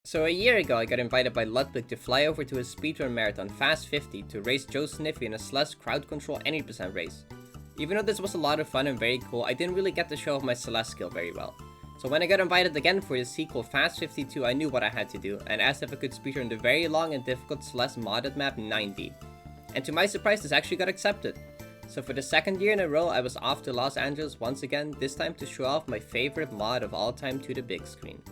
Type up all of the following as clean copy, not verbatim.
So a year ago I got invited by Ludwig to fly over to his speedrun marathon Fast 50 to race Joe Sniffy in a Celeste crowd control any percent race. Even though this was a lot of fun and very cool, I didn't really get to show off my Celeste skill very well. So when I got invited again for his sequel Fast 52, I knew what I had to do, and asked if I could speedrun the very long and difficult Celeste modded map 90. And to my surprise, this actually got accepted. So for the second year in a row, I was off to Los Angeles once again, this time to show off my favorite mod of all time to the big screen.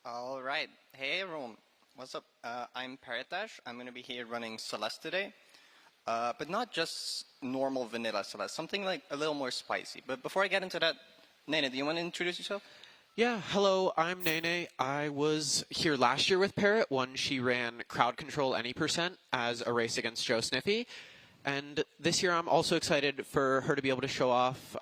Alright, hey everyone, what's up? I'm Paratash. I'm going to be here running Celeste today. But not just normal vanilla Celeste, something like a little more spicy. But before I get into that, Nene, do you want to introduce yourself? Yeah, hello, I'm Nene. I was here last year with Parrot when she ran Crowd Control Any Percent as a race against Joe Sniffy. And this year I'm also excited for her to be able to show off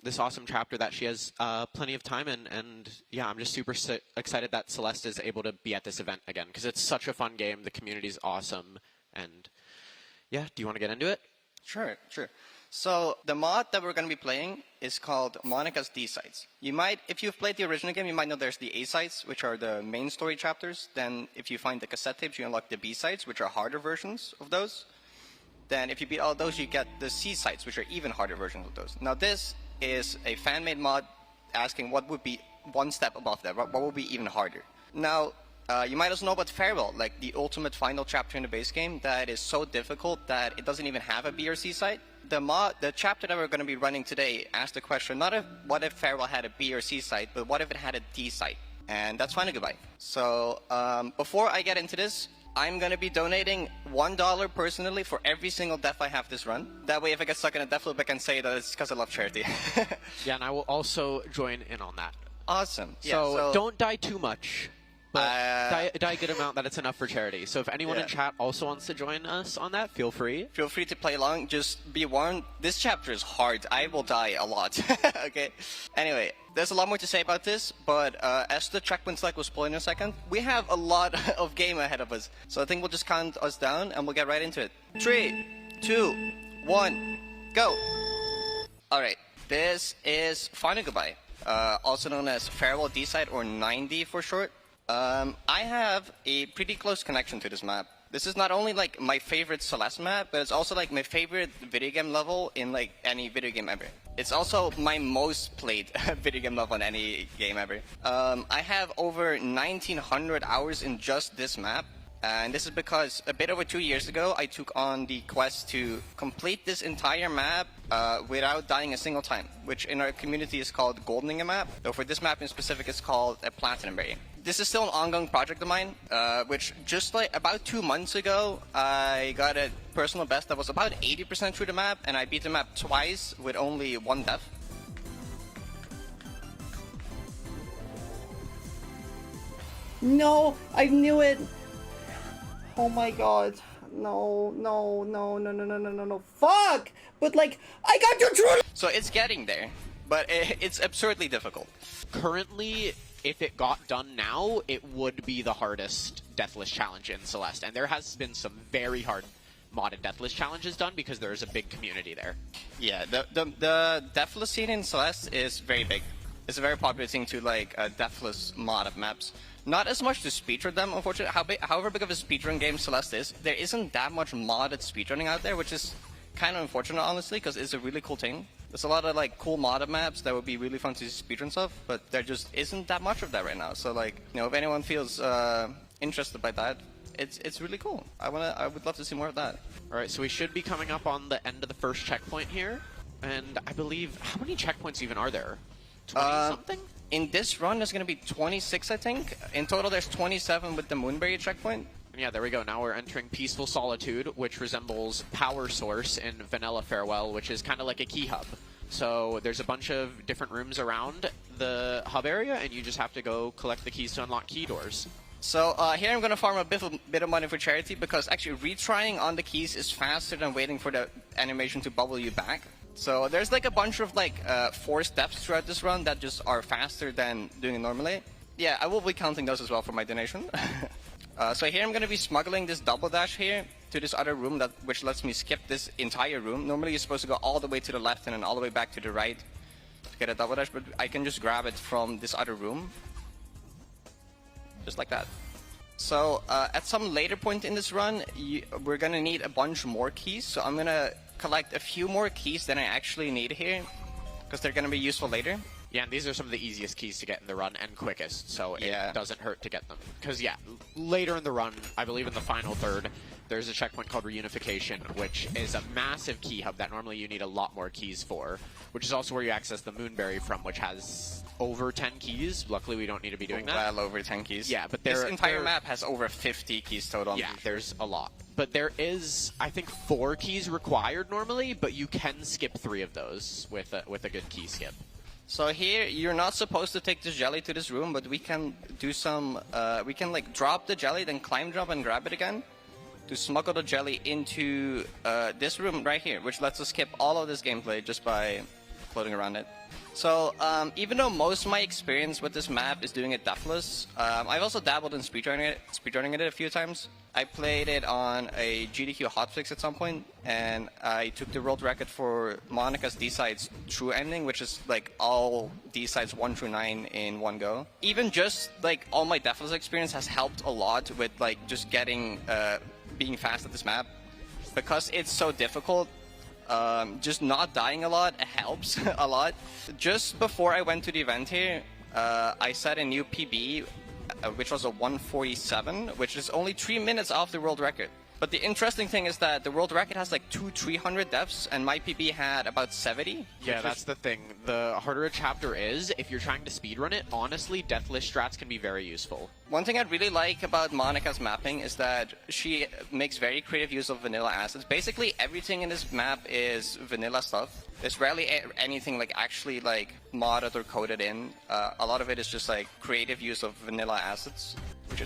this awesome chapter that she has plenty of time in. And yeah, I'm just super excited that Celeste is able to be at this event again because it's such a fun game. The community's awesome. And yeah, do you want to get into it? Sure. So the mod that we're going to be playing is called Monica's D-Sites. You might, if you've played the original game, you might know there's the A-Sites, which are the main story chapters. Then if you find the cassette tapes, you unlock the B-Sites, which are harder versions of those. Then if you beat all those, you get the C-Sites, which are even harder versions of those. Now this is a fan-made mod asking what would be one step above that, what would be even harder. Now, you might also know about Farewell, like the ultimate final chapter in the base game that is so difficult that it doesn't even have a B or C site. The chapter that we're going to be running today asks the question, not what if Farewell had a B or C site, but what if it had a D site? And that's Final Goodbye. So before I get into this, I'm going to be donating $1 personally for every single death I have this run. That way if I get stuck in a death loop, I can say that it's because I love charity. Yeah, and I will also join in on that. Awesome. So don't die too much. But die a good amount that it's enough for charity. So if anyone in chat also wants to join us on that, feel free. Feel free to play along. Just be warned, this chapter is hard. I will die a lot. Okay. Anyway, there's a lot more to say about this, but as the checkpoint select will spoil in a second, we have a lot of game ahead of us. So I think we'll just count us down and we'll get right into it. 3, 2, 1, go! Alright, this is Final Goodbye, also known as Farewell D-Site or 9D for short. I have a pretty close connection to this map. This is not only like my favorite Celeste map, but it's also like my favorite video game level in like any video game ever. It's also my most played video game level in any game ever. I have over 1900 hours in just this map. And this is because a bit over 2 years ago, I took on the quest to complete this entire map without dying a single time, which in our community is called goldening a map, though for this map in specific it's called a platinum berry. This is still an ongoing project of mine, which just like about 2 months ago, I got a personal best that was about 80% through the map, and I beat the map twice with only 1 death. No, I knew it! Oh my god. No. Fuck! But like, I got your true. So it's getting there, but it's absurdly difficult. Currently, if it got done now, it would be the hardest Deathless challenge in Celeste. And there has been some very hard modded Deathless challenges done because there is a big community there. Yeah, the Deathless scene in Celeste is very big. It's a very popular thing to like Deathless mod of maps. Not as much to speedrun them, unfortunately. However big of a speedrun game Celeste is, there isn't that much modded speedrunning out there, which is kind of unfortunate, honestly, because it's a really cool thing. There's a lot of like cool modded maps that would be really fun to speedrun stuff, but there just isn't that much of that right now. So like, you know, if anyone feels interested by that, it's really cool. I would love to see more of that. All right, so we should be coming up on the end of the first checkpoint here, and I believe how many checkpoints even are there? 20 something? In this run, there's going to be 26, I think. In total, there's 27 with the Moonberry checkpoint. Yeah, there we go. Now we're entering Peaceful Solitude, which resembles Power Source in Vanilla Farewell, which is kind of like a key hub. So there's a bunch of different rooms around the hub area, and you just have to go collect the keys to unlock key doors. So here I'm going to farm a bit of money for charity, because actually retrying on the keys is faster than waiting for the animation to bubble you back. So there's like a bunch of like 4 steps throughout this run that just are faster than doing it normally. Yeah, I will be counting those as well for my donation. So here I'm going to be smuggling this double dash here. to this other room which lets me skip this entire room. Normally you're supposed to go all the way to the left and then all the way back to the right to get a double dash, but I can just grab it from this other room. Just like that. So at some later point in this run, we're gonna need a bunch more keys. So I'm gonna collect a few more keys than I actually need here, because they're gonna be useful later. Yeah, and these are some of the easiest keys to get in the run and quickest, so it doesn't hurt to get them. Because yeah, later in the run, I believe in the final third, there's a checkpoint called Reunification, which is a massive key hub that normally you need a lot more keys for, which is also where you access the Moonberry from, which has over 10 keys. Luckily, we don't need to be doing that. Well over 10 keys. Yeah, but this entire map has over 50 keys total. Yeah, there's a lot. But there is, I think, 4 keys required normally, but you can skip 3 of those with a good key skip. So here, you're not supposed to take this jelly to this room, but we can do some, we can like drop the jelly, then climb drop and grab it again to smuggle the jelly into this room right here, which lets us skip all of this gameplay just by floating around it. So even though most of my experience with this map is doing it deathless, I've also dabbled in speedrunning it a few times. I played it on a GDQ hotfix at some point, and I took the world record for Monica's D-sides true ending, which is like all D-sides 1 through 9 in one go. Even just like all my deathless experience has helped a lot with like just getting being fast at this map, because it's so difficult. Just not dying a lot helps a lot. Just before I went to the event here, I set a new PB, which was a 147, which is only 3 minutes off the world record. But the interesting thing is that the world record has like 300 deaths, and my PB had about 70. Yeah, that's the thing. The harder a chapter is, if you're trying to speedrun it, honestly, deathless strats can be very useful. One thing I really like about Monica's mapping is that she makes very creative use of vanilla assets. Basically, everything in this map is vanilla stuff. There's rarely anything like actually like modded or coded in. A lot of it is just like creative use of vanilla assets.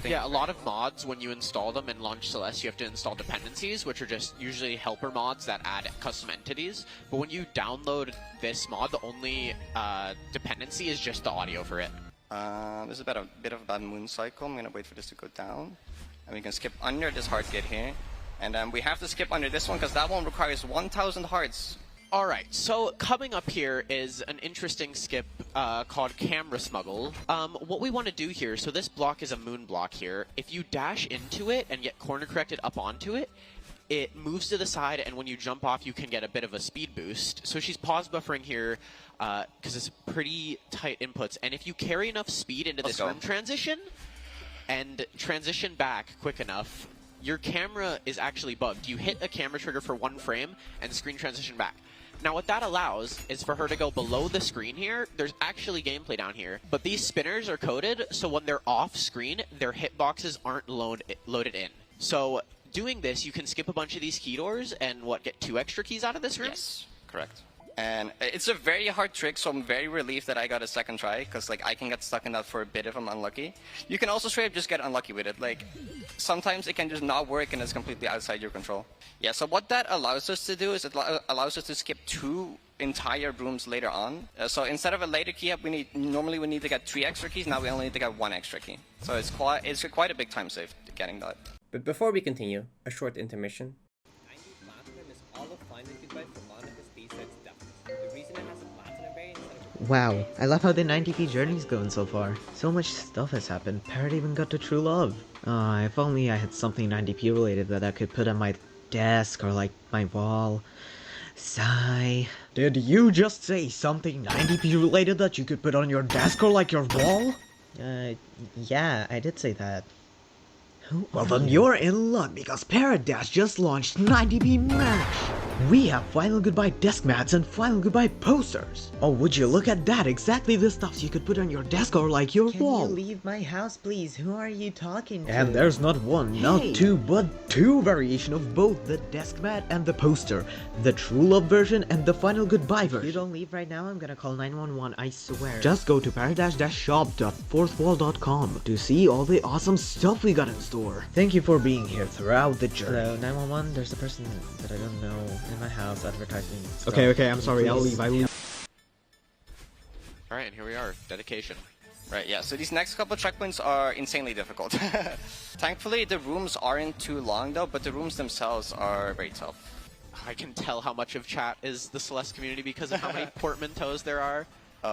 Yeah, a lot of mods, when you install them and launch Celeste, you have to install dependencies, which are just usually helper mods that add custom entities. But when you download this mod, the only dependency is just the audio for it. This is a bit of a bad moon cycle. I'm gonna wait for this to go down. And we can skip under this heart gate here. And we have to skip under this one, because that one requires 1,000 hearts. Alright, so coming up here is an interesting skip called Camera Smuggle. What we want to do here, so this block is a moon block here. If you dash into it and get corner corrected up onto it, it moves to the side, and when you jump off, you can get a bit of a speed boost. So she's pause buffering here because it's pretty tight inputs. And if you carry enough speed into this room transition and transition back quick enough, your camera is actually bugged. You hit a camera trigger for 1 frame and screen transition back. Now what that allows is for her to go below the screen here. There's actually gameplay down here, but these spinners are coded, so when they're off screen, their hitboxes aren't loaded in. So doing this, you can skip a bunch of these key doors and get 2 extra keys out of this room? Yes, correct. And it's a very hard trick, so I'm very relieved that I got a second try, because like I can get stuck in that for a bit if I'm unlucky. You can also straight up just get unlucky with it. Like sometimes it can just not work and it's completely outside your control. Yeah, so what that allows us to do is it allows us to skip 2 entire rooms later on. So instead of a later key up, normally we need to get 3 extra keys. Now we only need to get 1 extra key. So it's quite a big time save getting that. But before we continue, a short intermission. Wow, I love how the 90p journey's going so far. So much stuff has happened. Parrot even got to True Love. If only I had something 90p related that I could put on my desk or like my wall. Sigh. Did you just say something 90p related that you could put on your desk or like your wall? Yeah, I did say that. Well then you're in luck because Parrot Dash just launched 90p Match! We have Final Goodbye desk mats and Final Goodbye posters! Oh, would you look at that, exactly the stuff you could put on your desk or like your wall! Can you leave my house please? Who are you talking to? And there's not one, not 2, but 2 variations of both the desk mat and the poster. The True Love version and the Final Goodbye version. If you don't leave right now, I'm gonna call 911, I swear. Just go to parrot-shop.fourthwall.com to see all the awesome stuff we got in store. Thank you for being here throughout the journey. Hello, 911, there's a person that I don't know in my house advertising stuff. Okay, I'm sorry, I'll leave. Alright, and here we are. Dedication. Right, yeah, so these next couple checkpoints are insanely difficult. Thankfully, the rooms aren't too long though, but the rooms themselves are very tough. I can tell how much of chat is the Celeste community because of how many portmanteaus there are.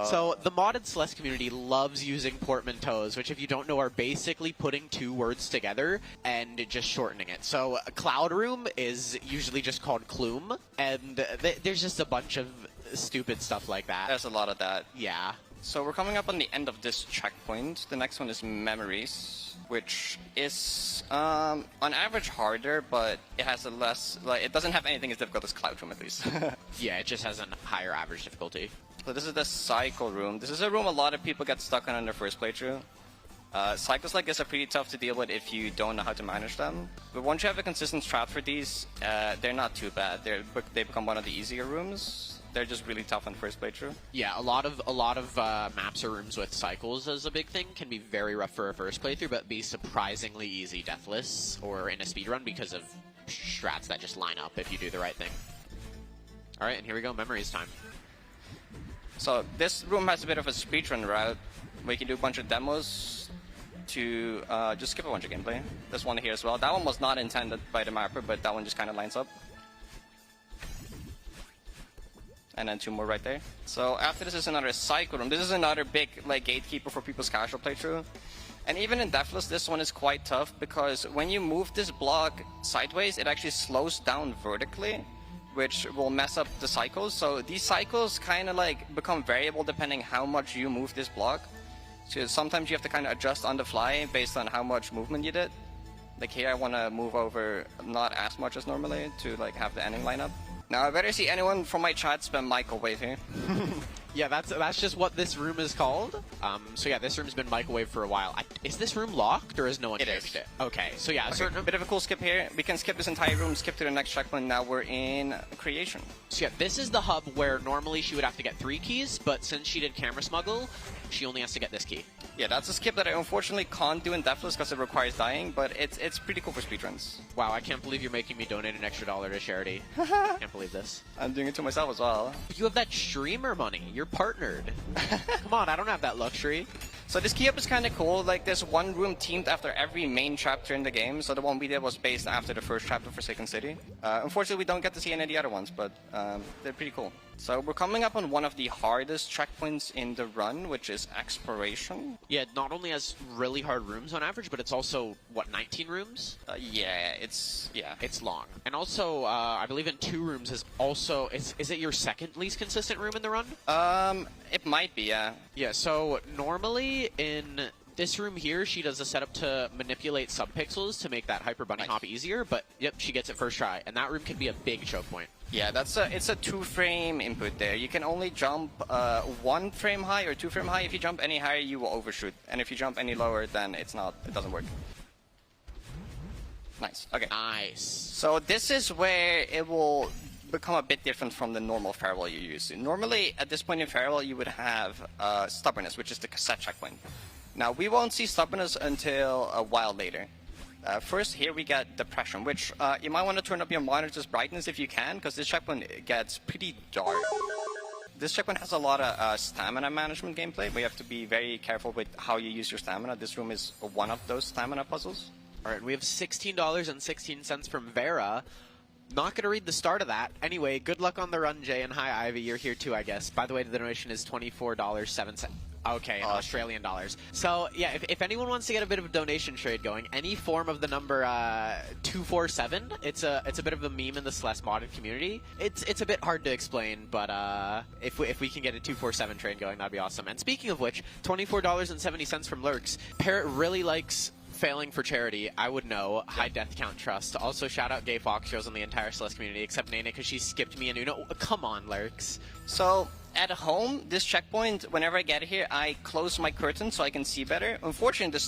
So the modded Celeste community loves using portmanteaus, which if you don't know are basically putting two words together and just shortening it. So Cloud Room is usually just called Clume, and there's just a bunch of stupid stuff like that. There's a lot of that. Yeah. So we're coming up on the end of this checkpoint. The next one is Memories, which is on average harder, but it has a less, like, it doesn't have anything as difficult as Cloud Room at least. Yeah, it just has a higher average difficulty. So this is the Cycle Room. This is a room a lot of people get stuck on their first playthrough. Cycles like this are pretty tough to deal with if you don't know how to manage them. But once you have a consistent strat for these, they're not too bad. They become one of the easier rooms. They're just really tough on first playthrough. Yeah, a lot of maps or rooms with cycles as a big thing can be very rough for a first playthrough, but be surprisingly easy deathless or in a speedrun because of strats that just line up if you do the right thing. All right, and here we go, Memories time. So this room has a bit of a speedrun route where you can do a bunch of demos to just skip a bunch of gameplay. There's one here as well. That one was not intended by the mapper, but that one just kind of lines up. And then two more right there. So after this is another Cycle Room. This is another big like gatekeeper for people's casual playthrough. And even in Deathless, this one is quite tough because when you move this block sideways, it actually slows down vertically, which will mess up the cycles. So these cycles kind of like become variable depending how much you move this block. So sometimes you have to kind of adjust on the fly based on how much movement you did. Like here I want to move over not as much as normally to like have the ending line up. Now I better see anyone from my chat spam microwave here. Yeah, that's just what this room is called. So yeah, this room's been microwave for a while. Is this room locked or has no one fixed it? Okay, so yeah, A bit of a cool skip here. We can skip this entire room, skip to the next checkpoint. Now we're in Creation. So yeah, this is the hub where normally she would have to get 3 keys, but since she did camera smuggle, she only has to get this key. Yeah, that's a skip that I unfortunately can't do in Deathless because it requires dying, but it's pretty cool for speedruns. Wow, I can't believe you're making me donate an extra $1 to charity. Can't believe this. I'm doing it to myself as well. You have that streamer money. You're partnered. Come on, I don't have that luxury. So this key up is kind of cool. Like there's one room themed after every main chapter in the game. So the one we did was based after the first chapter for Forsaken City. Unfortunately, we don't get to see any of the other ones, but they're pretty cool. So we're coming up on one of the hardest checkpoints in the run, which is Exploration. Yeah, it not only has really hard rooms on average, but it's also, what, 19 rooms? Yeah, it's long. And also, I believe in 2 rooms is also, is it your second least consistent room in the run? It might be, yeah. Yeah, so normally in this room here, she does a setup to manipulate subpixels to make that hyper bunny hop easier, but yep, she gets it first try, and that room can be a big choke point. Yeah, it's a 2-frame input there. You can only jump 1 frame high or 2 frame high. If you jump any higher, you will overshoot, and if you jump any lower, then it doesn't work. Nice. Okay. Nice. So this is where it will become a bit different from the normal farewell you use. Normally, at this point in farewell, you would have Stubbornness, which is the cassette checkpoint. Now, we won't see Stubbornness until a while later. First, here we get Depression, which you might want to turn up your monitor's brightness if you can, because this checkpoint gets pretty dark. This checkpoint has a lot of stamina management gameplay, but you have to be very careful with how you use your stamina. This room is one of those stamina puzzles. All right, we have $16.16 from Vera. Not going to read the start of that. Anyway, good luck on the run, Jay, and hi, Ivy. You're here too, I guess. By the way, the donation is $24.07. Okay, Australian dollars. So, yeah, if anyone wants to get a bit of a donation trade going, any form of the number 247, it's a bit of a meme in the Celeste modded community. It's a bit hard to explain, but if we can get a 247 trade going, that'd be awesome. And speaking of which, $24.70 from Lurks. Parrot really likes failing for charity. I would know. High death count trust. Also, shout out Gay Fox shows on the entire Celeste community, except Nene, because she skipped me and Uno. Come on, Lurks. So, at home, this checkpoint, whenever I get here, I close my curtain so I can see better. Unfortunately, the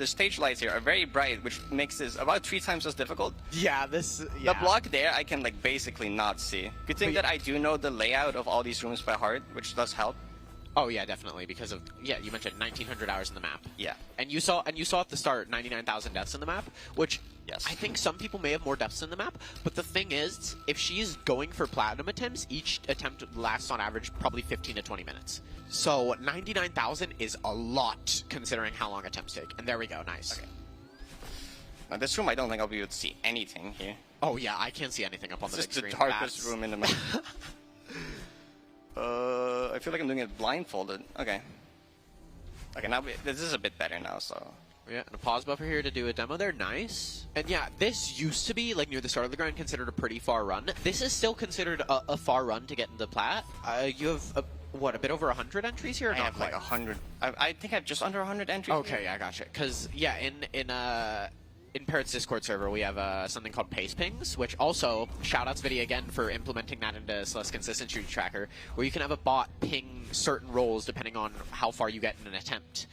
stage lights here are very bright, which makes this about 3 times as difficult. Yeah, The block there, I can, like, basically not see. Good thing that I do know the layout of all these rooms by heart, which does help. Oh yeah, definitely, because of you mentioned 1,900 hours in the map. Yeah. And you saw at the start 99,000 deaths in the map, which yes. I think some people may have more deaths in the map. But the thing is, if she's going for platinum attempts, each attempt lasts on average probably 15 to 20 minutes. So 99,000 is a lot considering how long attempts take. And there we go, nice. Okay. Now this room, I don't think I'll be able to see anything here. Oh yeah, I can't see anything up on the big screen. It's the darkest room in the map. I feel like I'm doing it blindfolded. Okay. Okay, now this is a bit better now, so... Yeah, and a pause buffer here to do a demo there, nice. And yeah, this used to be, like, near the start of the grind, considered a pretty far run. This is still considered a far run to get into Plat. You have, what, a bit over 100 entries here? Or I not have quite? Like 100. I think I have just under 100 entries. Okay, I gotcha. Because, yeah, in Parrot's Discord server, we have something called pace pings, which also, shoutouts Vidya again for implementing that into Celeste Consistency Tracker, where you can have a bot ping certain roles depending on how far you get in an attempt.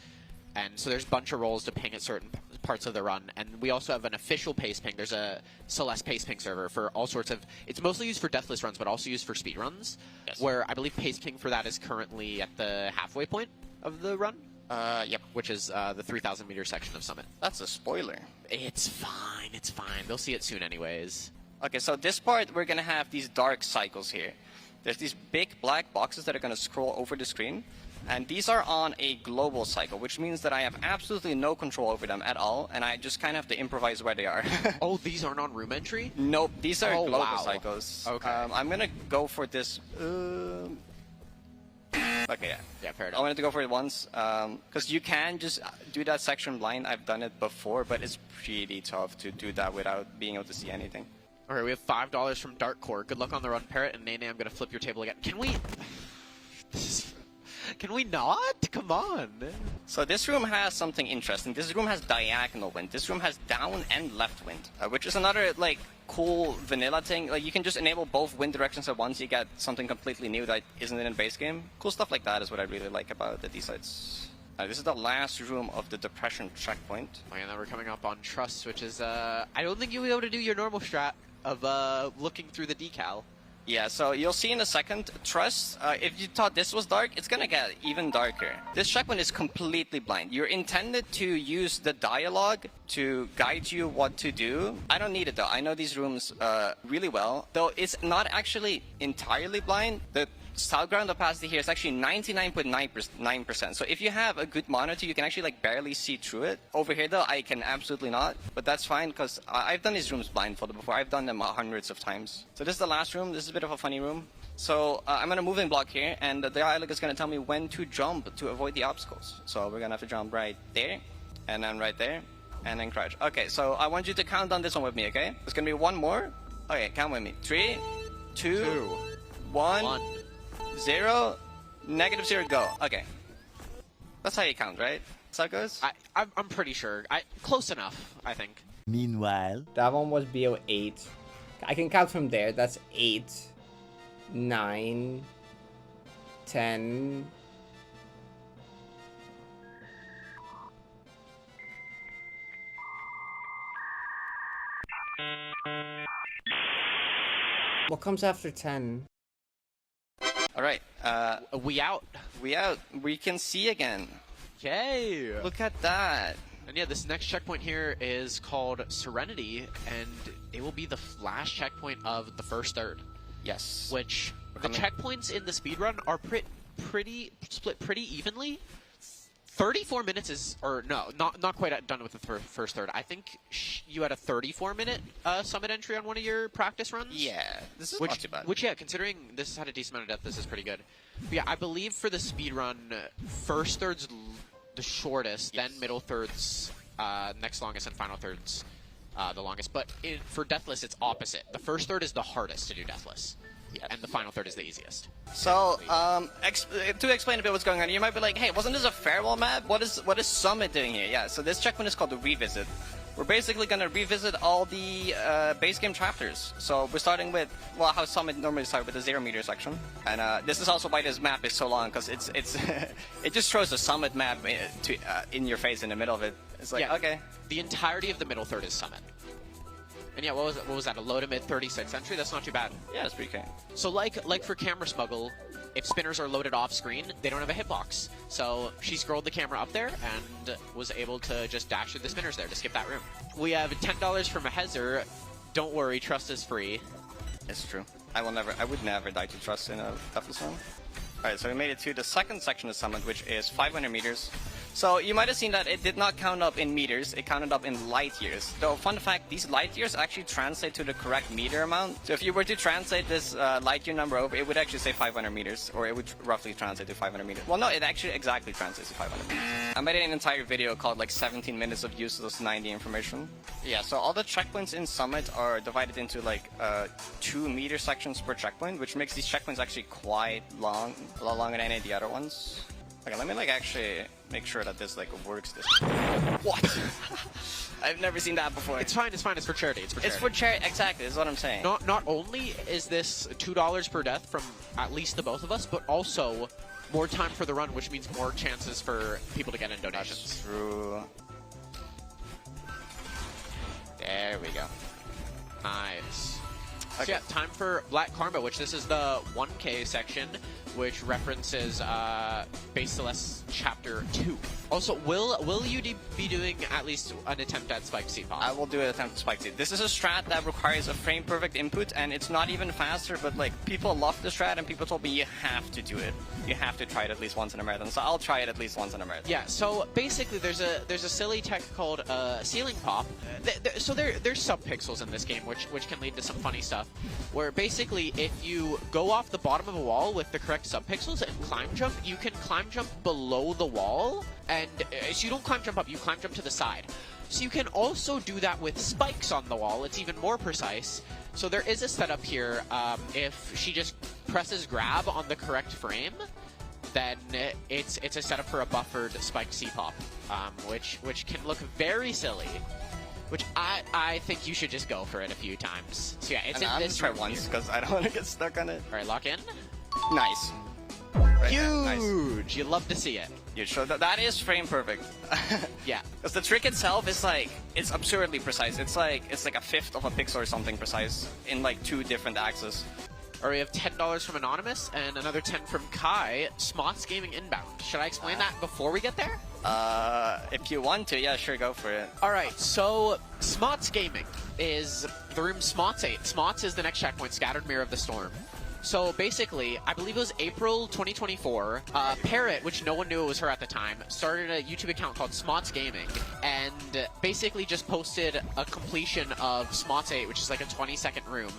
And so there's a bunch of roles to ping at certain parts of the run. And we also have an official pace ping. There's a Celeste pace ping server for all sorts of... It's mostly used for deathless runs, but also used for speed runs, yes. Where I believe pace ping for that is currently at the halfway point of the run. Yep. Which is the 3,000 meter section of Summit. That's a spoiler. It's fine, it's fine. They'll see it soon anyways. Okay, so this part, we're gonna have these dark cycles here. There's these big black boxes that are gonna scroll over the screen. And these are on a global cycle, which means that I have absolutely no control over them at all, and I just kind of have to improvise where they are. Oh, these aren't on room entry? Nope, these are global wow. cycles. Okay. I'm gonna go for this... Okay, yeah, fair enough. I wanted to go for it once, because you can just do that section blind. I've done it before, but it's pretty tough to do that without being able to see anything. Okay, we have $5 from Dark Core. Good luck on the run, Parrot, and Nene, I'm going to flip your table again. Can we... Can we not? Come on. So this room has something interesting. This room has diagonal wind. This room has down and left wind, which is another, like, cool vanilla thing. Like, you can just enable both wind directions at once. You get something completely new that isn't in a base game. Cool stuff like that is what I really like about the D-sites. This is the last room of the Depression checkpoint. Oh, yeah, now we're coming up on Trust, which is, I don't think you'll be able to do your normal strat of looking through the decal. Yeah, so you'll see in a second, Trust, if you thought this was dark, it's gonna get even darker. This checkpoint is completely blind. You're intended to use the dialogue to guide you what to do. I don't need it though. I know these rooms really well. Though it's not actually entirely blind. The south ground opacity here is actually 99.9%. So if you have a good monitor, you can actually like barely see through it. Over here though, I can absolutely not. But that's fine because I've done these rooms blindfolded before. I've done them hundreds of times. So this is the last room. This is a bit of a funny room. So I'm gonna move in block here, and the dialogue is gonna tell me when to jump to avoid the obstacles. So we're gonna have to jump right there, and then right there, and then crouch. Okay, so I want you to count down this one with me, okay? There's gonna be one more. Okay, count with me. 3, 2, 1. 0, -0, go. Okay. That's how you count, right? That's how it goes? I'm pretty sure. Close enough, I think. Meanwhile... That one was BO8. I can count from there. That's 8, 9, 10... What comes after 10? Alright, we out. We out. We can see again. Yay! Look at that. And yeah, this next checkpoint here is called Serenity, and it will be the last checkpoint of the first third. Yes. Which, the checkpoints in the speedrun are split pretty evenly. 34 minutes is, or no, not quite done with the first third. I think you had a 34-minute summit entry on one of your practice runs. Yeah, this is not too bad. Which, yeah, considering this has had a decent amount of death, this is pretty good. But yeah, I believe for the speed run, first third's the shortest, yes. Then middle third's next longest, and final third's the longest. But for deathless, it's opposite. The first third is the hardest to do deathless. Yes. And the final third is the easiest. So, to explain a bit what's going on, you might be like, hey, wasn't this a farewell map? What is Summit doing here? Yeah, so this checkpoint is called the Revisit. We're basically going to revisit all the base game chapters. So we're starting with, well, how Summit normally starts with the 0 meter section. And this is also why this map is so long, because it's it just throws the Summit map in your face in the middle of it. It's like, yeah, okay. The entirety of the middle third is Summit. And yeah, what was that? A low to mid 36 entry? That's not too bad. Yeah, that's pretty okay. So like for Camera Smuggle, if spinners are loaded off screen, they don't have a hitbox. So she scrolled the camera up there and was able to just dash through the spinners there to skip that room. We have $10 from a Hecc. Don't worry, trust is free. It's true. I would never die to trust in a Deathless Run. Alright, so we made it to the second section of the summit, which is 500 meters. So you might have seen that it did not count up in meters, it counted up in light years. Though, fun fact, these light years actually translate to the correct meter amount. So if you were to translate this light year number over, it would actually say 500 meters, or it would roughly translate to 500 meters. Well, no, it actually exactly translates to 500 meters. I made an entire video called like 17 minutes of useless 90 information. Yeah, so all the checkpoints in Summit are divided into like 2 meter sections per checkpoint, which makes these checkpoints actually quite long, a lot longer than any of the other ones. Okay, let me like actually make sure that this like works this way. What? I've never seen that before. It's fine, it's fine, it's for charity. It's for charity, exactly, is what I'm saying. Not only is this $2 per death from at least the both of us, but also more time for the run, which means more chances for people to get in donations. That's true. There we go. Nice. Okay. So yeah, time for Black Karma, which this is the 1K section, which references Base Celeste Chapter 2. Also, will you be doing at least an attempt at Spike C pop? I will do an attempt at Spike C. This is a strat that requires a frame perfect input, and it's not even faster, but like people love the strat, and people told me you have to do it. You have to try it at least once in a marathon, so I'll try it at least once in a marathon. Yeah, so basically there's a silly tech called ceiling pop. So there's sub-pixels in this game, which can lead to some funny stuff, where basically if you go off the bottom of a wall with the correct sub-pixels and climb jump, you can climb jump below the wall, and so you don't climb jump up, you climb jump to the side. So you can also do that with spikes on the wall. It's even more precise. So there is a setup here. If she just presses grab on the correct frame, then it's a setup for a buffered spiked C-pop, which can look very silly. Which I think you should just go for it a few times. So yeah, it's in this. Try once because I don't want to get stuck on it. All right, lock in. Nice. Right, Huge! nice. You love to see it. You show that is frame perfect. Yeah. Because the trick itself is like, it's absurdly precise. It's like a fifth of a pixel or something precise in like 2 different axes. Or we have $10 from Anonymous and another 10 from Kai. Smots Gaming inbound. Should I explain that before we get there? If you want to, yeah, sure, go for it. Alright, so Smots Gaming is the room Smots 8. Smots is the next checkpoint, Scattered Mirror of the Storm. So basically, I believe it was April 2024, Parrot, which no one knew it was her at the time, started a YouTube account called Smots Gaming, and basically just posted a completion of Smots 8, which is like a 20-second room.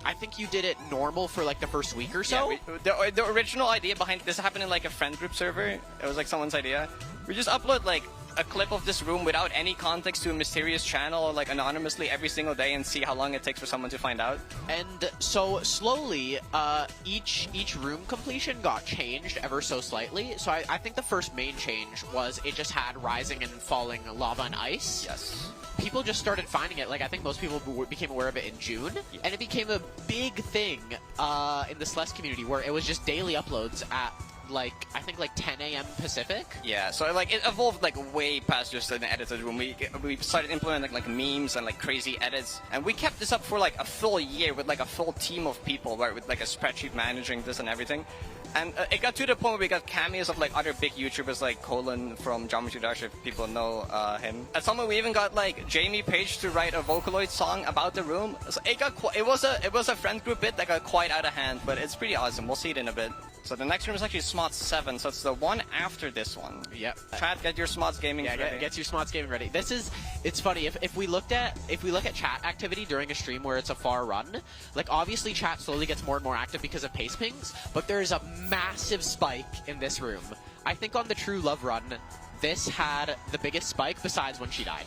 I think you did it normal for like the first week or so? Yeah, the original idea behind this happened in like a friend group server. It was like someone's idea. We just upload like a clip of this room without any context to a mysterious channel, like anonymously every single day, and see how long it takes for someone to find out. And so slowly, each room completion got changed ever so slightly. So I think the first main change was it just had rising and falling lava and ice. Yes. People just started finding it. Like I think most people became aware of it in June, yeah. And it became a big thing in the Celeste community where it was just daily uploads at I think 10 a.m. Pacific. Yeah, so like it evolved like way past just an edited room. We started implementing like memes and like crazy edits, and we kept this up for like a full year with like a full team of people, where with like a spreadsheet managing this and everything. And it got to the point where we got cameos of like other big YouTubers like Colin from Geometry Dash, if people know him. At some point we even got like Jamie Page to write a Vocaloid song about the room. So it was a friend group bit that got quite out of hand, but it's pretty awesome. We'll see it in a bit. So the next room is actually Smots 7, so it's the one after this one. Yep. Chat, get your Smots Gaming ready. Yeah, get your Smots Gaming ready. It's funny, if we look at chat activity during a stream where it's a far run, like obviously chat slowly gets more and more active because of pace pings, but there is a massive spike in this room. I think on the True Love run, this had the biggest spike besides when she died.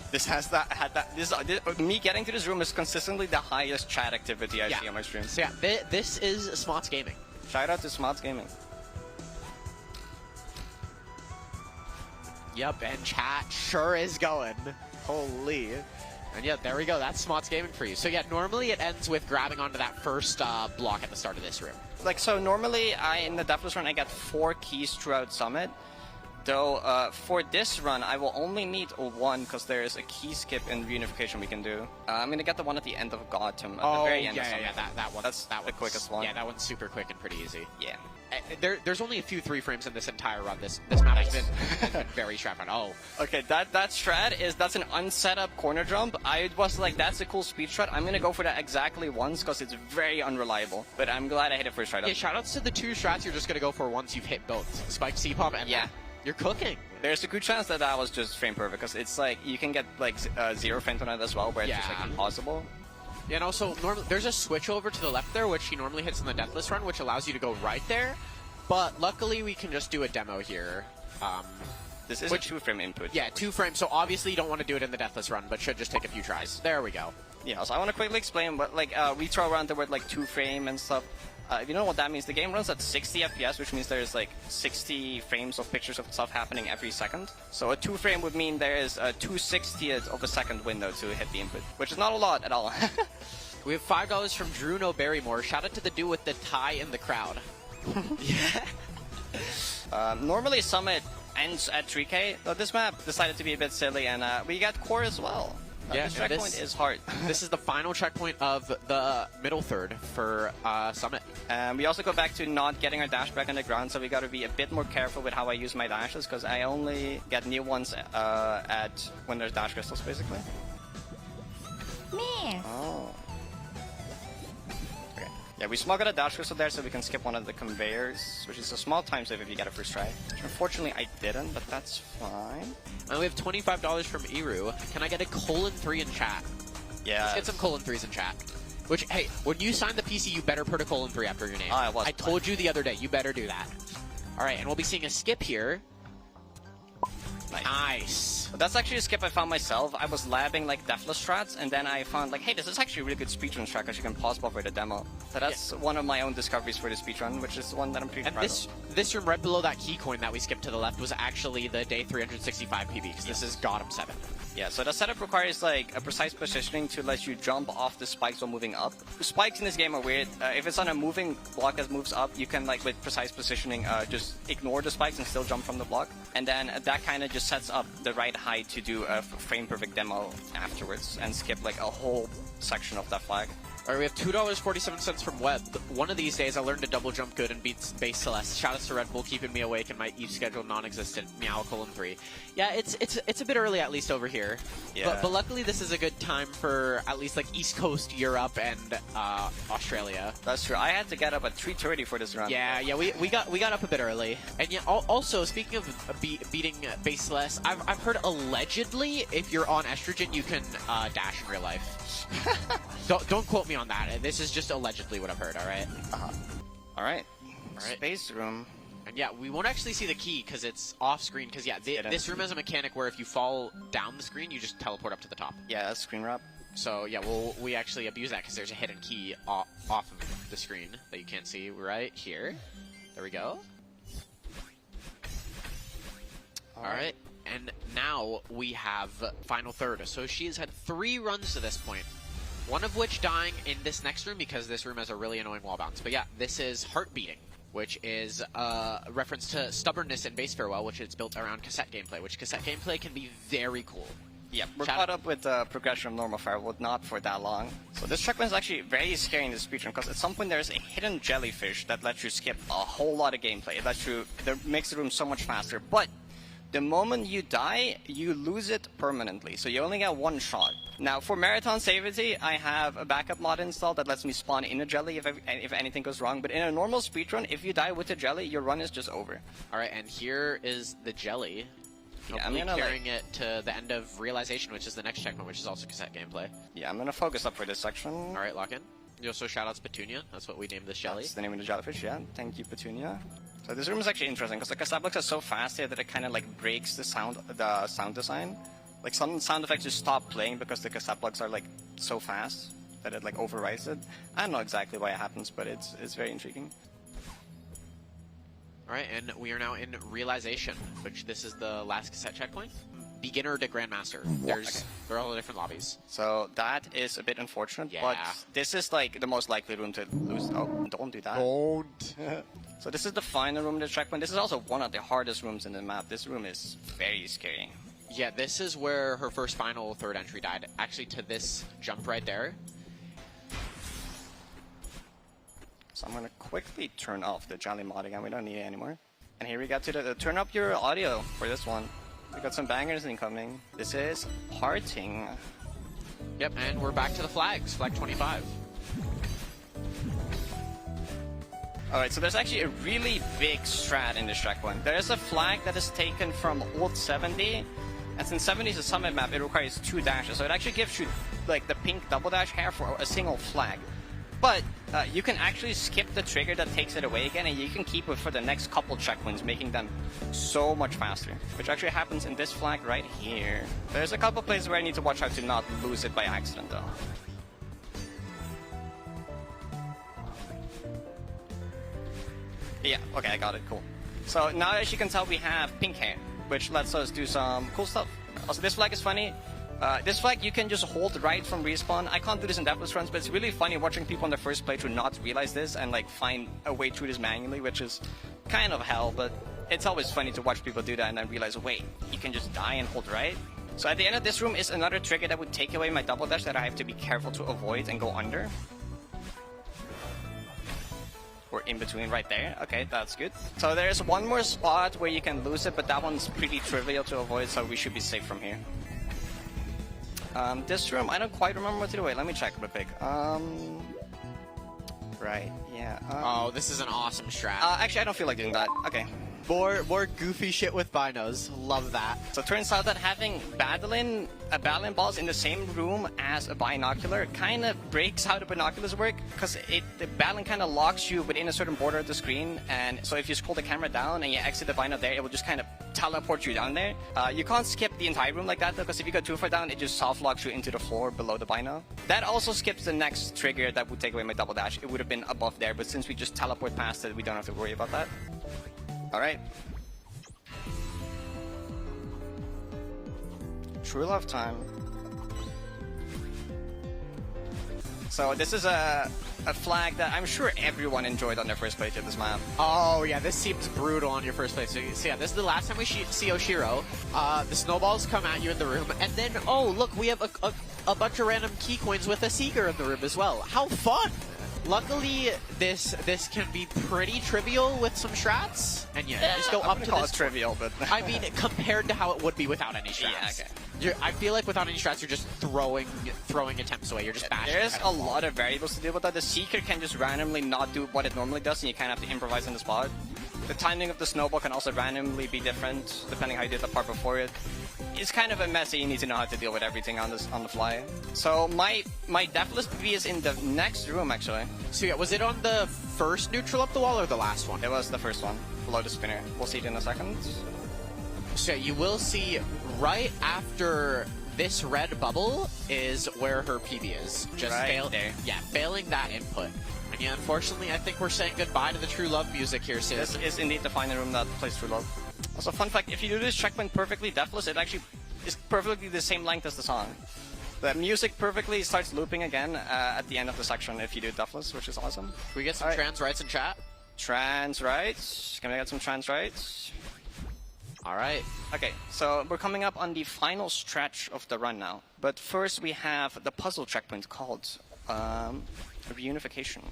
Me getting to this room is consistently the highest chat activity I see on my stream. So yeah, this is Smots Gaming. Shout out to Smots Gaming. Yep, and chat sure is going. Holy. And yeah, there we go. That's Smots Gaming for you. So yeah, normally it ends with grabbing onto that first block at the start of this room. Like, so normally in the Deathless run I get 4 keys throughout Summit. Though for this run I will only need 1 because there is a key skip in reunification we can do. I'm gonna get the one at the end of Gotham, at the very end of Summit. That one. That's the quickest one. Yeah, that one's super quick and pretty easy. Yeah. there's only a few 3 frames in this entire run. This map has been very strapping. Oh. Okay, that strat that's an unset up corner jump. I was like, that's a cool speed strat. I'm gonna go for that exactly once because it's very unreliable. But I'm glad I hit it first right up. Yeah, shoutouts to the 2 strats you're just gonna go for once you've hit both Spike C-pop and yeah. You're cooking. There's a good chance that was just frame perfect because it's like you can get like 0 frames on it as well, where it's just like impossible. Yeah, and also normally there's a switch over to the left there, which he normally hits in the Deathless run, which allows you to go right there. But luckily we can just do a demo here. This is a 2-frame input. Yeah, 2 frames. So obviously you don't want to do it in the Deathless run, but should just take a few tries. There we go. Yeah, so I want to quickly explain what we throw around the word like 2-frame and stuff. If you don't know what that means, the game runs at 60 FPS, which means there's like 60 frames of pictures of stuff happening every second. So a 2-frame would mean there is a 2/60th of a second window to hit the input, which is not a lot at all. We have $5 from Drew No Barrymore. Shout out to the dude with the tie in the crowd. Yeah. Normally Summit ends at 3K, though this map decided to be a bit silly, and we got core as well. Yeah, this checkpoint is hard. This is the final checkpoint of the middle third for Summit. We also go back to not getting our dash back on the ground, so we got to be a bit more careful with how I use my dashes, because I only get new ones when there's dash crystals, basically. Miss. Oh. Okay. Yeah, we smuggled a dash crystal there so we can skip one of the conveyors, which is a small time save if you get it first try. Which unfortunately I didn't, but that's fine. And we have $25 from Iru. Can I get a :3 in chat? Yeah. Let's get some :3s in chat. Which, hey, when you sign the PC, you better put a :3 after your name. I told you the other day, you better do that. All right, and we'll be seeing a skip here. Nice. That's actually a skip I found myself. I was labbing like deathless strats, and then I found like, hey, this is actually a really good speedrun strat because you can pause buffer the demo. So that's one of my own discoveries for the speedrun, which is one that I'm pretty proud of. This room right below that key coin that we skipped to the left was actually the day 365 PB, because this is Gotham 7. Yeah, so the setup requires like a precise positioning to let you jump off the spikes while moving up. The spikes in this game are weird. If it's on a moving block that moves up, you can like with precise positioning just ignore the spikes and still jump from the block. And then that kind of just sets up the right height to do a frame perfect demo afterwards and skip like a whole section of that flag. Alright, we have $2.47 from Webb. One of these days I learned to double jump good and beat base Celeste. Shoutouts to Red Bull keeping me awake in my Eve schedule non-existent meow :3. Yeah, it's a bit early at least over here. Yeah. But luckily this is a good time for at least like East Coast, Europe, and Australia. That's true. I had to get up at 3:30 for this run. Yeah, we got up a bit early. And yeah, also speaking of beating base Celeste, I've heard allegedly if you're on estrogen you can dash in real life. Don't quote me on that. This is just allegedly what I've heard. All right. All right. Space room. And yeah, we won't actually see the key because it's off screen. Because yeah, this room has a mechanic where if you fall down the screen, you just teleport up to the top. Yeah, that's screen wrap. So yeah, we actually abuse that because there's a hidden key off of the screen that you can't see right here. There we go. All right. And now we have final third. So she has had 3 runs to this point. One of which dying in this next room because this room has a really annoying wall bounce. But yeah, this is Heart Beating, which is a reference to stubbornness in Base Farewell, which is built around cassette gameplay, which cassette gameplay can be very cool. Yeah, we're caught up with the progression of normal Firewall, not for that long. So this checkpoint is actually very scary in this speedrun because at some point there's a hidden jellyfish that lets you skip a whole lot of gameplay. That makes the room so much faster. But the moment you die, you lose it permanently, so you only get 1 shot. Now, for marathon safety, I have a backup mod installed that lets me spawn in a jelly if anything goes wrong, but in a normal speedrun, if you die with a jelly, your run is just over. Alright, and here is the jelly. Yeah, I'm carrying it to the end of Realization, which is the next checkpoint, which is also cassette gameplay. Yeah, I'm gonna focus up for this section. Alright, lock in. You also shoutouts Petunia, that's what we named this jelly. That's the name of the jellyfish, yeah. Thank you, Petunia. So this room is actually interesting because the cassette blocks are so fast here that it kind of like breaks the sound design. Like some sound effects just stop playing because the cassette blocks are like so fast that it like overrides it. I don't know exactly why it happens, but it's very intriguing. Alright, and we are now in Realization, which this is the last cassette checkpoint. Beginner to Grandmaster. There are all the different lobbies. So that is a bit unfortunate, but this is like the most likely room to lose. Oh, don't do that. Don't. So this is the final room in the checkpoint. This is also one of the hardest rooms in the map. This room is very scary. Yeah, this is where her first final third entry died. Actually, to this jump right there. So I'm gonna quickly turn off the Jelly mod again. We don't need it anymore. And here we got to the turn up your audio for this one. We got some bangers incoming. This is Parting. Yep, and we're back to the flags. Flag 25. Alright, so there's actually a really big strat in this track one. There is a flag that is taken from old 70, and since 70 is a summit map, it requires 2 dashes. So it actually gives you like the pink double dash hair for a single flag. But you can actually skip the trigger that takes it away again, and you can keep it for the next couple checkpoints, making them so much faster. Which actually happens in this flag right here. There's a couple places where I need to watch out to not lose it by accident though. Yeah, okay, I got it, cool. So now as you can tell, we have pink hair, which lets us do some cool stuff. Also, this flag is funny. This flag you can just hold right from respawn. I can't do this in deathless runs, but it's really funny watching people on their first playthrough not realize this and like find a way through this manually, which is kind of hell, but it's always funny to watch people do that and then realize, wait, you can just die and hold right? So at the end of this room is another trigger that would take away my double dash that I have to be careful to avoid and go under. We're in between right there. Okay, that's good. So there's one more spot where you can lose it, but that one's pretty trivial to avoid, so we should be safe from here. This room, I don't quite remember what to do. Wait, let me check real quick. Right, yeah. Oh, this is an awesome strat. Actually, I don't feel like doing that. Okay. More goofy shit with binos. Love that. So it turns out that having battling balls in the same room as a binocular kind of breaks how the binoculars work, because the battling kind of locks you within a certain border of the screen, and so if you scroll the camera down and you exit the bino there, it will just kind of teleport you down there. You can't skip the entire room like that though, because if you go too far down, it just soft locks you into the floor below the bino. That also skips the next trigger that would take away my double dash. It would have been above there, but since we just teleport past it, we don't have to worry about that. Alright. True love time. So this is a flag that I'm sure everyone enjoyed on their first playthrough of this map. Oh yeah, this seems brutal on your first playthrough. So yeah, this is the last time we see Oshiro. The snowballs come at you in the room, and then, oh look, we have a bunch of random key coins with a seeker in the room as well. How fun! Luckily, this can be pretty trivial with some strats, and yeah, just go up to this. Trivial, but I mean, compared to how it would be without any strats. Yeah, okay. I feel like without any strats, you're just throwing attempts away. You're just bashing. There's a lot of variables to deal with that. The seeker can just randomly not do what it normally does, and you kind of have to improvise on the spot. The timing of the snowball can also randomly be different depending how you did the part before it. It's kind of a mess that you need to know how to deal with everything on the fly. So my deathless PV is in the next room actually. So yeah, was it on the first neutral up the wall or the last one? It was the first one, below the spinner. We'll see it in a second. So you will see right after this red bubble is where her PB is. Just right there. Yeah, failing that input. And yeah, unfortunately, I think we're saying goodbye to the True Love music here soon. This is indeed the final room that plays True Love. Also, fun fact, if you do this checkpoint perfectly deathless, it actually is perfectly the same length as the song. The music perfectly starts looping again at the end of the section if you do deathless, which is awesome. Can we get some trans rights in chat? Trans rights? Can we get some trans rights? Alright. Okay, so we're coming up on the final stretch of the run now. But first we have the puzzle checkpoint called Reunification.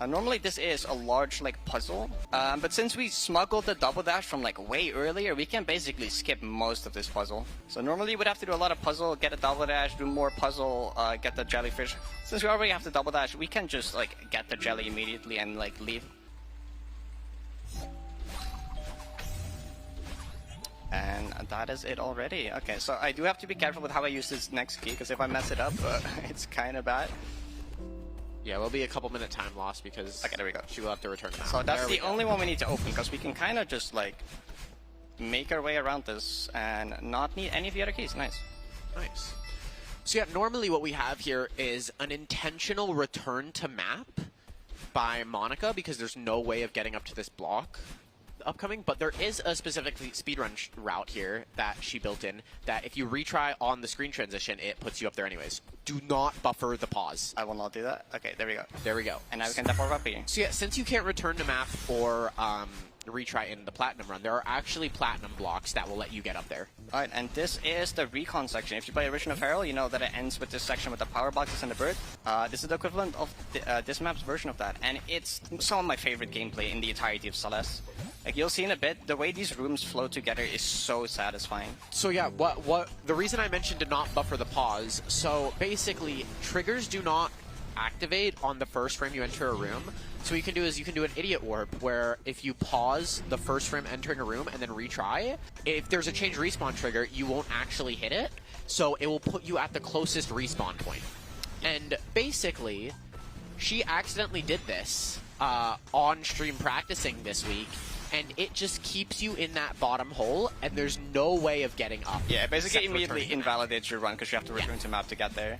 Normally this is a large puzzle, but since we smuggled the double dash from way earlier, we can basically skip most of this puzzle. So normally you would have to do a lot of puzzle, get a double dash, do more puzzle, get the jellyfish. Since we already have the double dash, we can just get the jelly immediately and leave. And that is it already. Okay, so I do have to be careful with how I use this next key, because if I mess it up, it's kind of bad. Yeah, we'll be a couple minute time loss because okay, there we go. She will have to return the map. So that's the only one we need to open, because we can kind of just make our way around this and not need any of the other keys. Nice. Nice. So yeah, normally what we have here is an intentional return to map by Monica, because there's no way of getting up to this block upcoming, but there is a specific speedrun route here that she built in that if you retry on the screen transition, it puts you up there anyways. Do not buffer the pause. I will not do that. Okay, there we go. There we go. And now we can definitely up here. So yeah, since you can't return to map or retry in the Platinum run. There are actually Platinum blocks that will let you get up there. Alright, and this is the recon section. If you play Original Feral, you know that it ends with this section with the power boxes and the bird. This is the equivalent of this map's version of that, and it's some of my favorite gameplay in the entirety of Celeste. Like, you'll see in a bit, the way these rooms flow together is so satisfying. So yeah, the reason I mentioned to not buffer the pause, so basically, triggers do not activate on the first frame you enter a room. So what you can do is you can do an idiot warp where if you pause the first frame entering a room and then retry, if there's a change respawn trigger, you won't actually hit it. So it will put you at the closest respawn point. And basically, she accidentally did this on stream practicing this week, and it just keeps you in that bottom hole, and there's no way of getting up. Yeah, it basically immediately invalidates your run because you have to return to map to get there.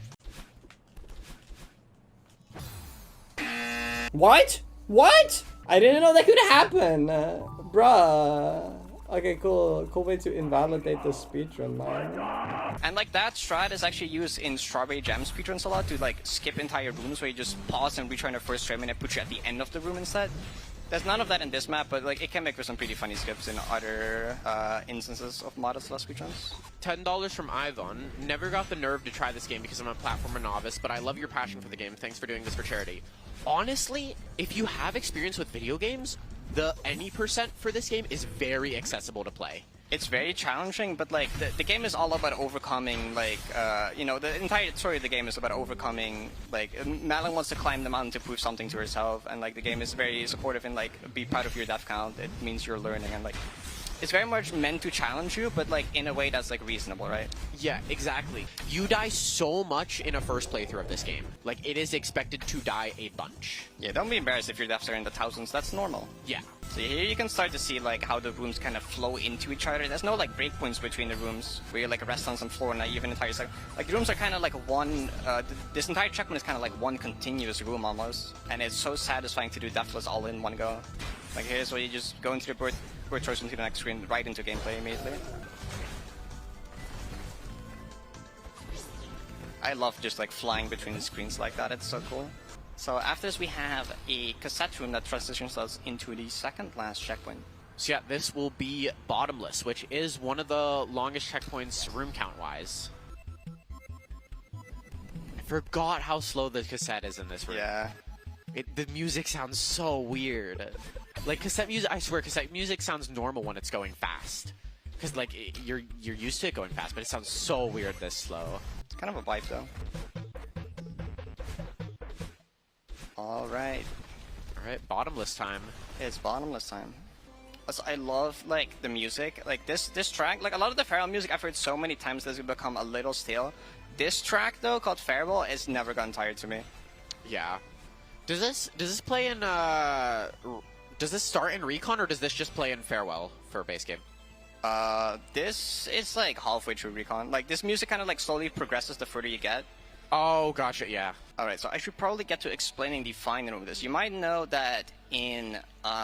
What? What? I didn't know that could happen. Bruh. Okay, cool. Cool way to invalidate the speedrun, man. And like that strat is actually used in Strawberry Jam speedruns a lot to like skip entire rooms where you just pause and retry in the first frame and it puts you at the end of the room instead. There's none of that in this map, but like it can make for some pretty funny skips in other instances of modded Celeste speedruns. $10 from Ivan. Never got the nerve to try this game because I'm a platformer novice, but I love your passion for the game. Thanks for doing this for charity. Honestly, if you have experience with video games, the any percent for this game is very accessible to play. It's very challenging, but like the game is all about overcoming, like you know, the entire story of the game is about overcoming, like Malin wants to climb the mountain to prove something to herself, and like the game is very supportive and like be proud of your death count. It means you're learning, and like it's very much meant to challenge you, but like in a way that's like reasonable, right? Yeah, exactly. You die so much in a first playthrough of this game. Like, it is expected to die a bunch. Yeah, don't be embarrassed if your deaths are in the thousands. That's normal. Yeah. So here you can start to see like how the rooms kind of flow into each other. There's no like breakpoints between the rooms where you like rest on some floor and like even entire second. Like the rooms are kind of like one. This entire checkpoint is kind of like one continuous room almost, and it's so satisfying to do deathless all in one go. Like here's where you just go into the bird choice into the next screen, right into gameplay immediately. I love just like flying between the screens like that. It's so cool. So after this we have a cassette room that transitions us into the second last checkpoint. So yeah, this will be bottomless, which is one of the longest checkpoints room count wise. I forgot how slow the cassette is in this room. Yeah. The music sounds so weird. Like cassette music, I swear cassette music sounds normal when it's going fast. Because like you're used to it going fast, but it sounds so weird this slow. It's kind of a vibe though. Alright. Alright, bottomless time. It's bottomless time. Also, I love like the music. Like this track, like a lot of the Feral music I've heard so many times that it's become a little stale. This track though, called Farewell, has never gotten tired to me. Yeah. Does this play in does this start in Recon or does this just play in Farewell for base game? This is like halfway through Recon. Like this music kind of like slowly progresses the further you get. Oh, gotcha, yeah. Alright, so I should probably get to explaining the final room of this. You might know that in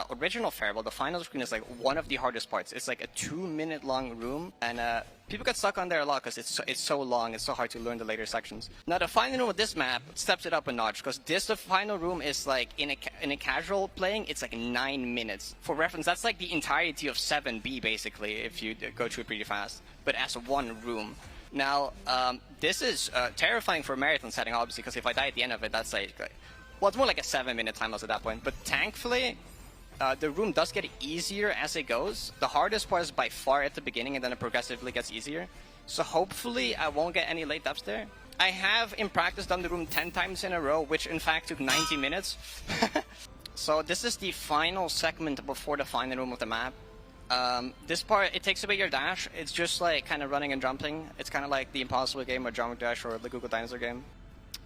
original Farewell, the final screen is like one of the hardest parts. It's like a 2-minute long room, and people get stuck on there a lot because it's so long, it's so hard to learn the later sections. Now the final room of this map steps it up a notch, because the final room is like, in a casual playing, it's like 9 minutes. For reference, that's like the entirety of 7B basically, if you go through it pretty fast, but as one room. Now, this is terrifying for a marathon setting, obviously, because if I die at the end of it, that's like well, it's more like a 7-minute time loss at that point. But thankfully, the room does get easier as it goes. The hardest part is by far at the beginning, and then it progressively gets easier. So hopefully, I won't get any late deaths there. I have, in practice, done the room 10 times in a row, which in fact took 90 minutes. So this is the final segment before the final room of the map. This part, it takes away your dash. It's just like kind of running and jumping. It's kind of like the Impossible game or Geometry Dash or the Google Dinosaur game.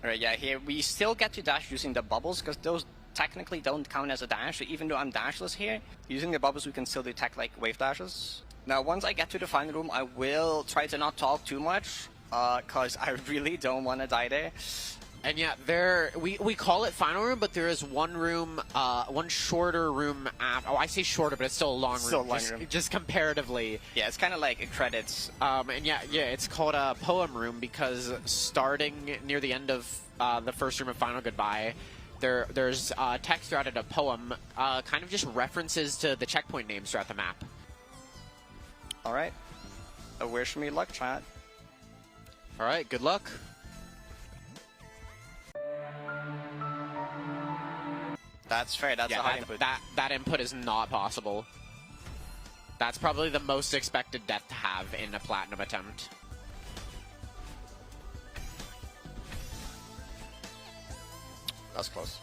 Alright, yeah, here we still get to dash using the bubbles, because those technically don't count as a dash. So even though I'm dashless here, using the bubbles we can still detect like wave dashes. Now once I get to the final room, I will try to not talk too much, because I really don't want to die there. And yeah, we call it final room, but there is one room, one shorter room after. Oh, I say shorter, but it's still a long room. Still a long room. Just comparatively. Yeah, it's kind of like credits. And yeah, it's called a poem room because starting near the end of the first room of Final Goodbye, there's text throughout it, a poem, kind of just references to the checkpoint names throughout the map. All right. Wish me luck, chat. All right, good luck. That's fair. That's a high input. That input is not possible. That's probably the most expected death to have in a platinum attempt. That's close.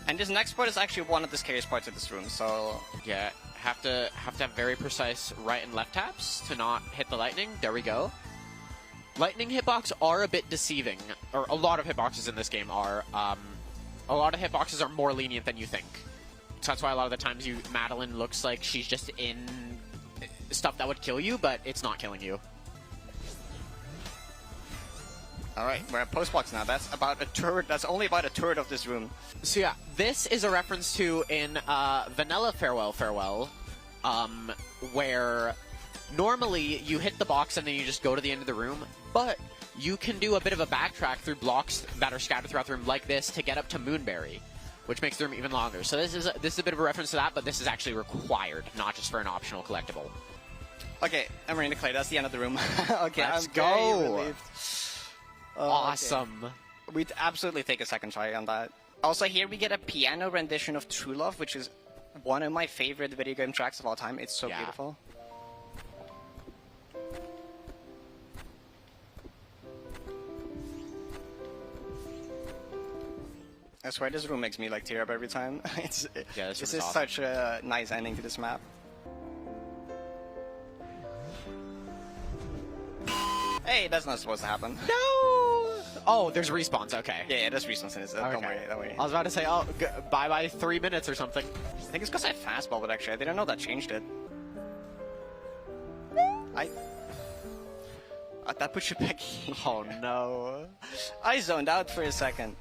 And this next part is actually one of the scariest parts of this room, so... Yeah, have to have very precise right and left taps to not hit the lightning. There we go. Lightning hitbox are a bit deceiving, or a lot of hitboxes in this game are. A lot of hitboxes are more lenient than you think. So that's why a lot of the times Madeline looks like she's just in stuff that would kill you, but it's not killing you. Alright, we're at postbox now. That's about a third. That's only about a third of this room. So yeah, this is a reference to in Vanilla Farewell Farewell, where normally you hit the box and then you just go to the end of the room, but you can do a bit of a backtrack through blocks that are scattered throughout the room like this to get up to Moonberry, which makes the room even longer. So this is a bit of a reference to that, but this is actually required, not just for an optional collectible. Okay, I'm ready to clear. That's the end of the room. Okay, Let's I'm go. very relieved. Awesome. Okay. We'd absolutely take a second try on that. Also, here we get a piano rendition of True Love, which is one of my favorite video game tracks of all time. It's so beautiful. I swear this room makes me like tear up every time. This is awesome. Such a nice ending to this map. Hey, that's not supposed to happen. No! Oh, there's respawns, okay. Yeah, there's respawns in this. Okay. Don't worry, don't worry. I was about to say, oh, bye-bye 3 minutes or something. I think it's because I fastball, but actually I didn't know that changed it. That puts you back here. Oh no. I zoned out for a second.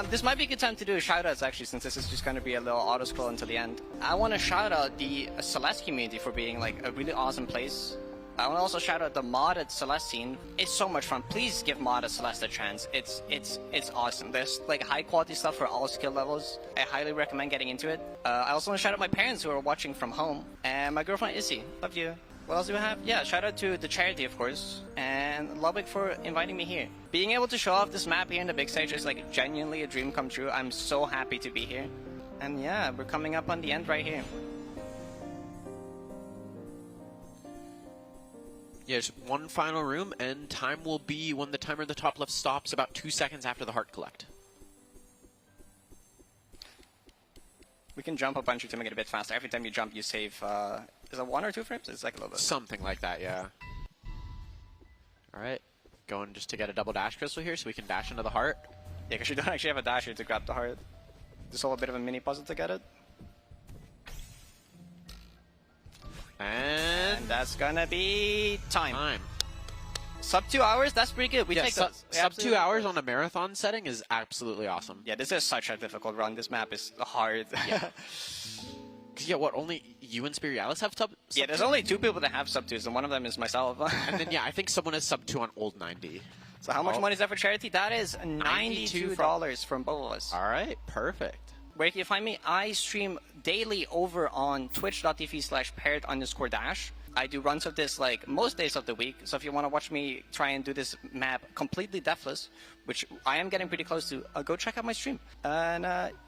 This might be a good time to do shoutouts actually, since this is just going to be a little auto scroll until the end. I want to shout out the Celeste community for being like a really awesome place. I want to also shout out the modded Celeste scene. It's so much fun. Please give modded Celeste a chance. It's awesome. There's like high quality stuff for all skill levels. I highly recommend getting into it. I also want to shout out my parents who are watching from home, and my girlfriend Issy. Love you. What else do we have? Yeah, shout out to the charity, of course, and Ludwig for inviting me here. Being able to show off this map here in the big stage is like genuinely a dream come true. I'm so happy to be here. And yeah, we're coming up on the end right here. Yeah, just one final room, and time will be when the timer in the top left stops about 2 seconds after the heart collect. We can jump a bunch to make it a bit faster. Every time you jump, you save, is it 1 or 2 frames? It's like a little bit. Something like that, yeah. Alright, going just to get a double dash crystal here so we can dash into the heart. Yeah, because you don't actually have a dasher to grab the heart. Just all a bit of a mini puzzle to get it. And that's gonna be time. Sub 2 hours? That's pretty good. We take those. Sub 2 hours on a marathon setting is absolutely awesome. Yeah, this is such a difficult run. This map is hard. Yeah. Yeah, what, only you and Spirialis have sub Yeah, there's only 2 people that have sub 2s, and one of them is myself. And then, yeah, I think someone is sub 2 on Old 90. So how much money is that for charity? That is $92 from both of us. Alright, perfect. Where can you find me? I stream daily over on twitch.tv/parrot_dash. I do runs of this like most days of the week, so if you want to watch me try and do this map completely deathless, which I am getting pretty close to, go check out my stream. And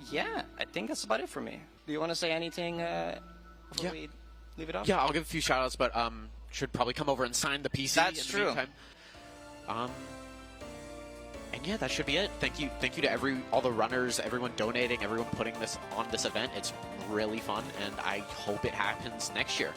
yeah, I think that's about it for me. Do you want to say anything before we leave it off? Yeah, I'll give a few shoutouts, but should probably come over and sign the PC. That's true. Meantime. And yeah, that should be it. Thank you to all the runners, everyone donating, everyone putting this on this event. It's really fun, and I hope it happens next year.